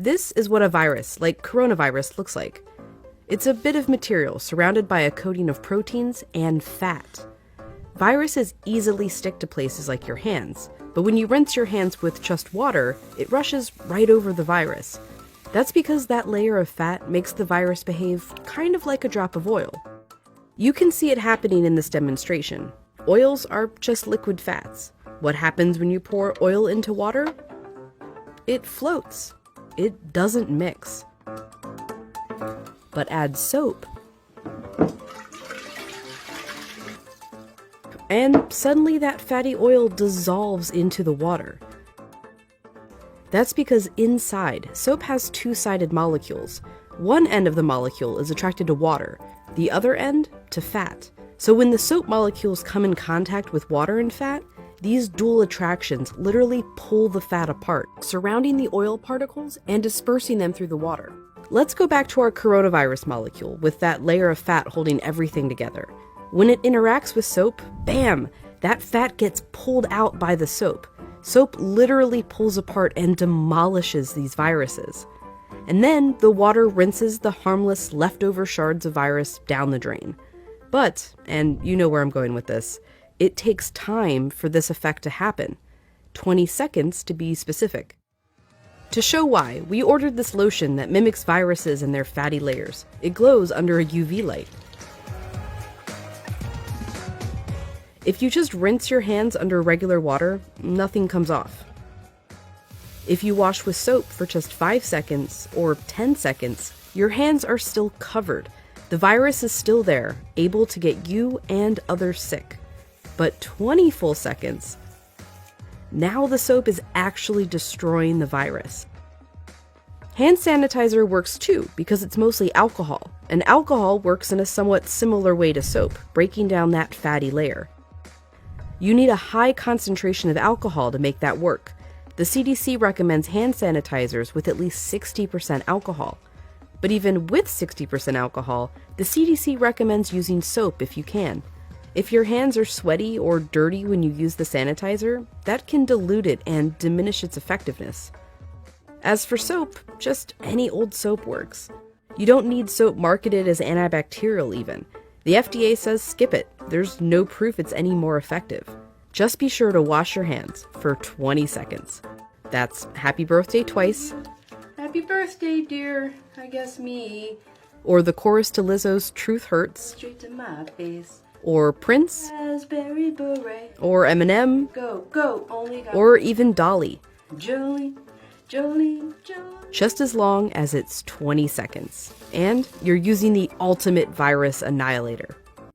This is what a virus, like coronavirus, looks like. It's a bit of material surrounded by a coating of proteins and fat. Viruses easily stick to places like your hands, but when you rinse your hands with just water, it rushes right over the virus. That's because that layer of fat makes the virus behave kind of like a drop of oil. You can see it happening in this demonstration. Oils are just liquid fats. What happens when you pour oil into water? It floats. It doesn't mix. But add soap, and suddenly that fatty oil dissolves into the water. That's because inside, soap has two-sided molecules. One end of the molecule is attracted to water, the other end to fat. So when the soap molecules come in contact with water and fat, these dual attractions literally pull the fat apart, surrounding the oil particles and dispersing them through the water. Let's go back to our coronavirus molecule with that layer of fat holding everything together. When it interacts with soap, bam, that fat gets pulled out by the soap. Soap literally pulls apart and demolishes these viruses. And then the water rinses the harmless leftover shards of virus down the drain. But, and you know where I'm going with this, it takes time for this effect to happen. 20 seconds to be specific. To show why, we ordered this lotion that mimics viruses and their fatty layers. It glows under a UV light. If you just rinse your hands under regular water, nothing comes off. If you wash with soap for just 5 seconds or 10 seconds, your hands are still covered. The virus is still there, able to get you and others sick. But 20 full seconds, now the soap is actually destroying the virus. Hand sanitizer works too because it's mostly alcohol, and alcohol works in a somewhat similar way to soap, breaking down that fatty layer. You need a high concentration of alcohol to make that work. The CDC recommends hand sanitizers with at least 60% alcohol. But even with 60% alcohol, the CDC recommends using soap if you can. If your hands are sweaty or dirty when you use the sanitizer, that can dilute it and diminish its effectiveness. As for soap, just any old soap works. You don't need soap marketed as antibacterial even. The FDA says skip it. There's no proof it's any more effective. Just be sure to wash your hands for 20 seconds. That's happy birthday twice. Happy birthday, dear. I guess me. Or the chorus to Lizzo's Truth Hurts. Straight to my face. Or Prince. Raspberry beret. Or Eminem. Go, go, only go. Or even Dolly. Jolene, Jolene, Jolene. Just as long as it's 20 seconds. And you're using the ultimate virus annihilator.